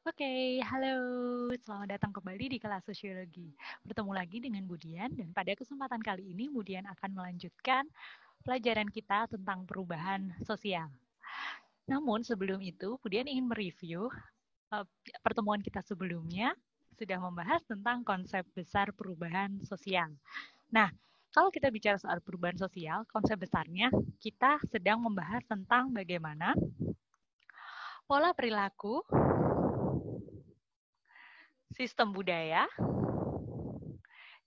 Oke, halo. Selamat datang kembali di kelas sosiologi. Bertemu lagi dengan Budian dan pada kesempatan kali ini Budian akan melanjutkan pelajaran kita tentang perubahan sosial. Namun sebelum itu, Budian ingin mereview uh, pertemuan kita sebelumnya sudah membahas tentang konsep besar perubahan sosial. Nah, kalau kita bicara soal perubahan sosial, konsep besarnya kita sedang membahas tentang bagaimana pola perilaku, sistem budaya,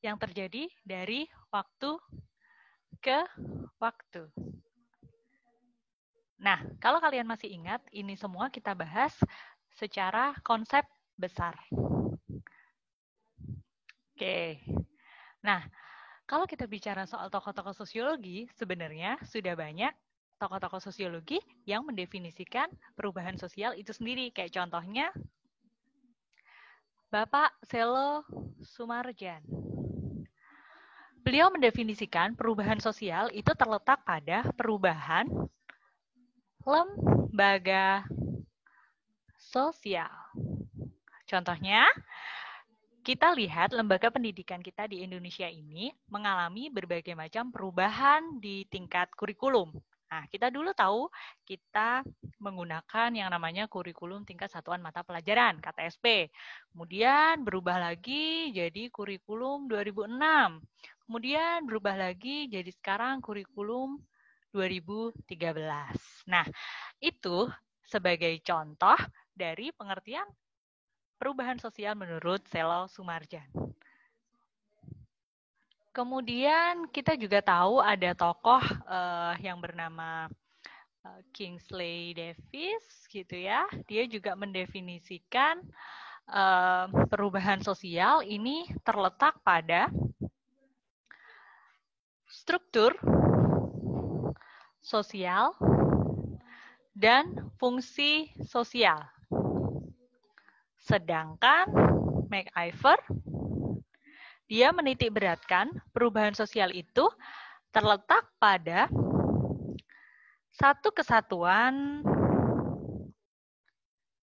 yang terjadi dari waktu ke waktu. Nah, kalau kalian masih ingat, ini semua kita bahas secara konsep besar. Oke. Nah, kalau kita bicara soal tokoh-tokoh sosiologi, sebenarnya sudah banyak tokoh-tokoh sosiologi yang mendefinisikan perubahan sosial itu sendiri. Kayak contohnya Bapak Selo Sumarjan. Beliau mendefinisikan perubahan sosial itu terletak pada perubahan lembaga sosial. Contohnya, kita lihat lembaga pendidikan kita di Indonesia ini mengalami berbagai macam perubahan di tingkat kurikulum. Nah, kita dulu tahu kita menggunakan yang namanya kurikulum tingkat satuan mata pelajaran, KTSP. Kemudian berubah lagi jadi kurikulum 2006. Kemudian berubah lagi jadi sekarang kurikulum 2013. Nah, itu sebagai contoh dari pengertian perubahan sosial menurut Selo Sumarjan. Kemudian kita juga tahu ada tokoh yang bernama Kingsley Davis gitu ya. Dia juga mendefinisikan perubahan sosial ini terletak pada struktur sosial dan fungsi sosial. Sedangkan MacIver dia menitik beratkan perubahan sosial itu terletak pada satu kesatuan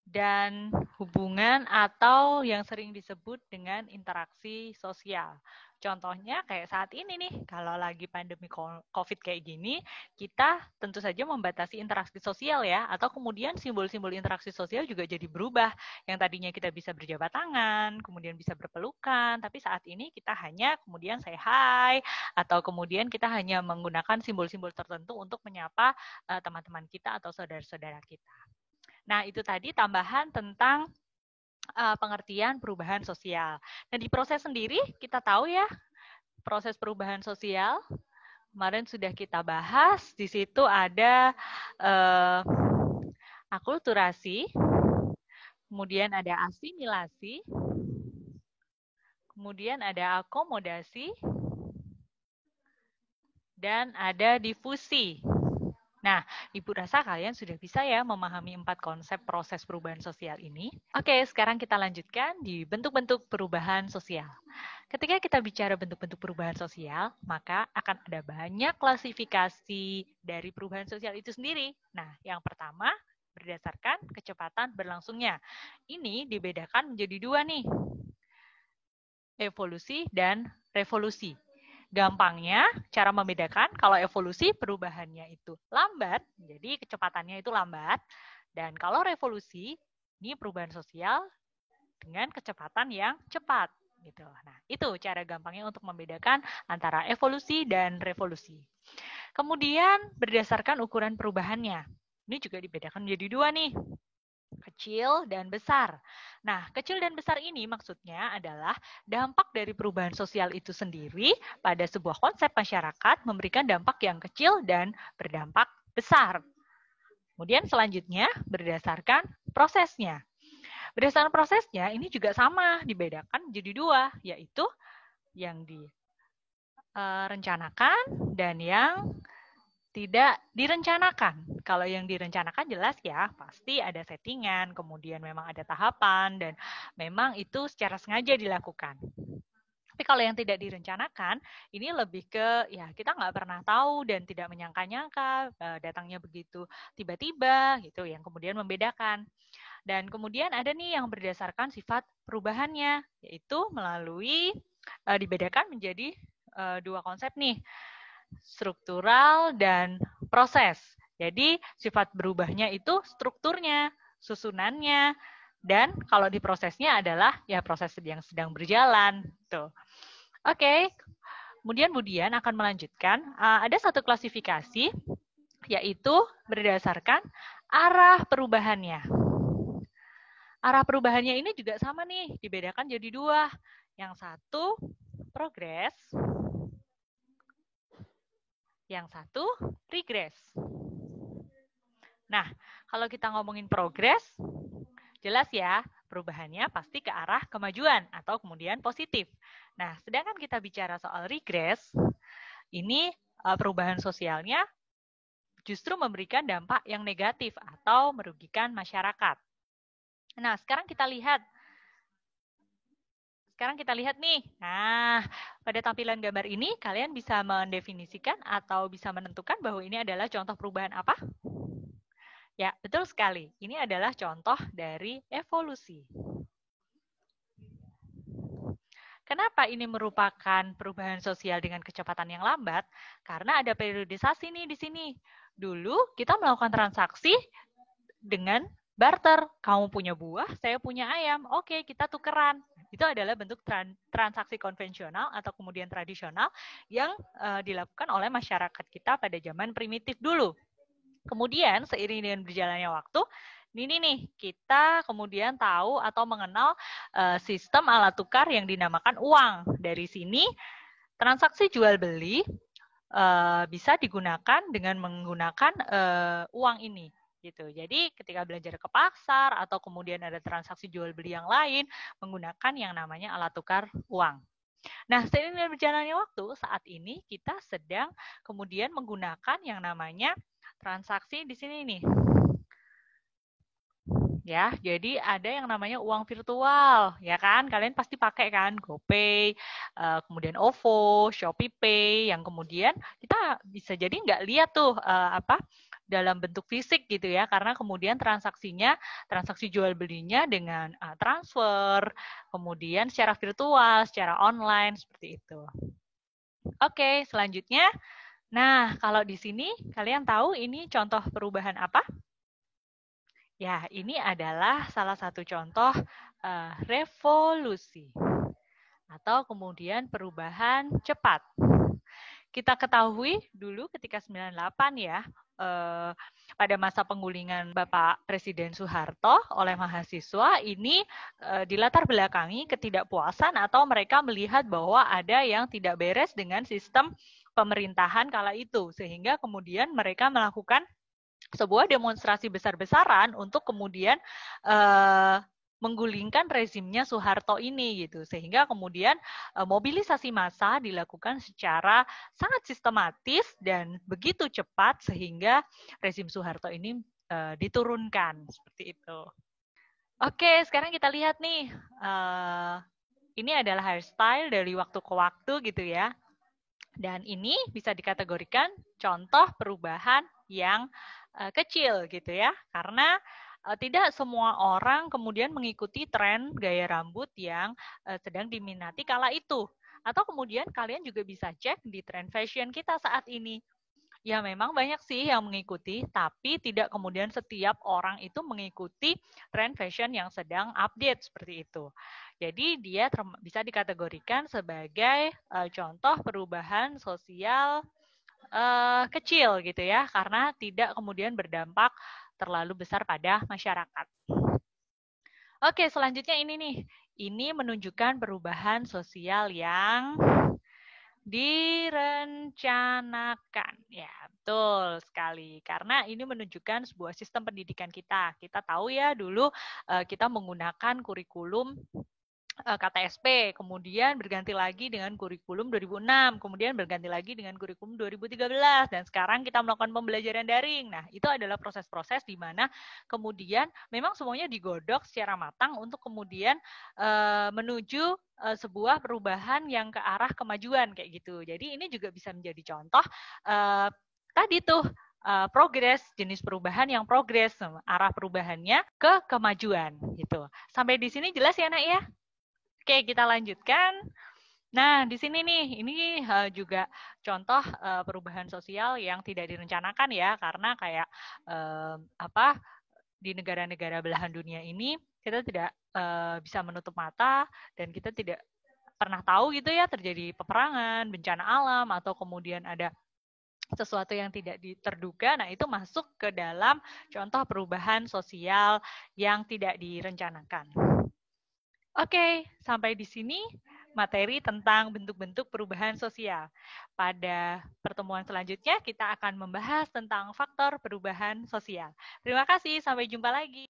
dan hubungan atau yang sering disebut dengan interaksi sosial. Contohnya kayak saat ini nih, kalau lagi pandemi COVID kayak gini, kita tentu saja membatasi interaksi sosial ya, atau kemudian simbol-simbol interaksi sosial juga jadi berubah. Yang tadinya kita bisa berjabat tangan, kemudian bisa berpelukan, tapi saat ini kita hanya kemudian say hi, atau kemudian kita hanya menggunakan simbol-simbol tertentu untuk menyapa teman-teman kita atau saudara-saudara kita. Nah, itu tadi tambahan tentang pengertian perubahan sosial. Nah, di proses sendiri kita tahu ya, proses perubahan sosial kemarin sudah kita bahas. Di situ ada akulturasi, kemudian ada asimilasi, kemudian ada akomodasi, dan ada difusi. Nah, Ibu rasa kalian sudah bisa ya memahami 4 konsep proses perubahan sosial ini. Oke, sekarang kita lanjutkan di bentuk-bentuk perubahan sosial. Ketika kita bicara bentuk-bentuk perubahan sosial, maka akan ada banyak klasifikasi dari perubahan sosial itu sendiri. Nah, yang pertama berdasarkan kecepatan berlangsungnya. Ini dibedakan menjadi dua nih, evolusi dan revolusi. Gampangnya, cara membedakan kalau evolusi perubahannya itu lambat, jadi kecepatannya itu lambat, dan kalau revolusi, ini perubahan sosial dengan kecepatan yang cepat. Gitu. Nah, itu cara gampangnya untuk membedakan antara evolusi dan revolusi. Kemudian, berdasarkan ukuran perubahannya. Ini juga dibedakan menjadi dua nih, kecil dan besar. Nah, kecil dan besar ini maksudnya adalah dampak dari perubahan sosial itu sendiri pada sebuah konsep masyarakat memberikan dampak yang kecil dan berdampak besar. Kemudian selanjutnya berdasarkan prosesnya. Berdasarkan prosesnya ini juga sama, dibedakan jadi dua, yaitu yang direncanakan dan yang tidak direncanakan. Kalau yang direncanakan jelas ya, pasti ada settingan, kemudian memang ada tahapan, dan memang itu secara sengaja dilakukan. Tapi kalau yang tidak direncanakan, ini lebih ke ya kita nggak pernah tahu dan tidak menyangka-nyangka, datangnya begitu tiba-tiba gitu, yang kemudian membedakan. Dan kemudian ada nih yang berdasarkan sifat perubahannya, yaitu melalui dibedakan menjadi dua konsep nih, struktural dan proses. Jadi sifat berubahnya itu strukturnya, susunannya, dan kalau di prosesnya adalah ya proses yang sedang berjalan. Tuh. Oke, kemudian Budian akan melanjutkan. Ada satu klasifikasi, yaitu berdasarkan arah perubahannya. Arah perubahannya ini juga sama nih, dibedakan jadi dua. Yang satu progres, yang satu regress. Nah, kalau kita ngomongin progres, jelas ya, perubahannya pasti ke arah kemajuan atau kemudian positif. Nah, sedangkan kita bicara soal regress, ini perubahan sosialnya justru memberikan dampak yang negatif atau merugikan masyarakat. Nah, sekarang kita lihat nih. Nah, pada tampilan gambar ini kalian bisa mendefinisikan atau bisa menentukan bahwa ini adalah contoh perubahan apa? Ya, betul sekali. Ini adalah contoh dari evolusi. Kenapa ini merupakan perubahan sosial dengan kecepatan yang lambat? Karena ada periodisasi nih di sini. Dulu kita melakukan transaksi dengan barter. Kamu punya buah, saya punya ayam. Oke, kita tukeran. Itu adalah bentuk transaksi konvensional atau kemudian tradisional yang dilakukan oleh masyarakat kita pada zaman primitif dulu. Kemudian seiring dengan berjalannya waktu, ini nih kita kemudian tahu atau mengenal sistem alat tukar yang dinamakan uang. Dari sini transaksi jual beli bisa digunakan dengan menggunakan uang ini. Gitu. Jadi ketika belajar ke pasar atau kemudian ada transaksi jual beli yang lain, menggunakan yang namanya alat tukar uang. Nah, seiring dengan berjalannya waktu, saat ini kita sedang kemudian menggunakan yang namanya transaksi di sini nih. Ya, jadi ada yang namanya uang virtual, ya kan? Kalian pasti pakai kan GoPay, kemudian OVO, ShopeePay, yang kemudian kita bisa jadi nggak lihat tuh dalam bentuk fisik gitu ya, karena kemudian transaksi jual belinya dengan transfer, kemudian secara virtual, secara online seperti itu. Oke, selanjutnya. Nah, kalau di sini kalian tahu ini contoh perubahan apa? Ya, ini adalah salah satu contoh revolusi atau kemudian perubahan cepat. Kita ketahui dulu ketika 98 ya, pada masa penggulingan Bapak Presiden Soeharto oleh mahasiswa, ini dilatar belakangi ketidakpuasan atau mereka melihat bahwa ada yang tidak beres dengan sistem pemerintahan kala itu, sehingga kemudian mereka melakukan sebuah demonstrasi besar-besaran untuk kemudian menggulingkan rezimnya Soeharto ini gitu, sehingga kemudian mobilisasi massa dilakukan secara sangat sistematis dan begitu cepat sehingga rezim Soeharto ini diturunkan seperti itu. Oke, sekarang kita lihat nih, ini adalah hairstyle dari waktu ke waktu gitu ya, dan ini bisa dikategorikan contoh perubahan yang kecil gitu ya, karena tidak semua orang kemudian mengikuti tren gaya rambut yang sedang diminati kala itu. Atau kemudian kalian juga bisa cek di tren fashion kita saat ini. Ya memang banyak sih yang mengikuti, tapi tidak kemudian setiap orang itu mengikuti tren fashion yang sedang update seperti itu. Jadi dia bisa dikategorikan sebagai contoh perubahan sosial kecil gitu ya, karena tidak kemudian berdampak terlalu besar pada masyarakat. Oke, selanjutnya ini nih. Ini menunjukkan perubahan sosial yang direncanakan. Ya, betul sekali. Karena ini menunjukkan sebuah sistem pendidikan kita. Kita tahu ya dulu kita menggunakan kurikulum KTSP, kemudian berganti lagi dengan kurikulum 2006, kemudian berganti lagi dengan kurikulum 2013, dan sekarang kita melakukan pembelajaran daring. Nah, itu adalah proses-proses di mana kemudian memang semuanya digodok secara matang untuk kemudian menuju sebuah perubahan yang ke arah kemajuan kayak gitu. Jadi ini juga bisa menjadi contoh tadi tuh progres, jenis perubahan yang progres, arah perubahannya ke kemajuan gitu. Sampai di sini jelas ya, Nak ya? Oke, kita lanjutkan. Nah, di sini nih, ini juga contoh perubahan sosial yang tidak direncanakan ya, karena kayak di negara-negara belahan dunia ini kita tidak bisa menutup mata dan kita tidak pernah tahu gitu ya terjadi peperangan, bencana alam atau kemudian ada sesuatu yang tidak terduga. Nah, itu masuk ke dalam contoh perubahan sosial yang tidak direncanakan. Oke, sampai di sini materi tentang bentuk-bentuk perubahan sosial. Pada pertemuan selanjutnya, kita akan membahas tentang faktor perubahan sosial. Terima kasih, sampai jumpa lagi.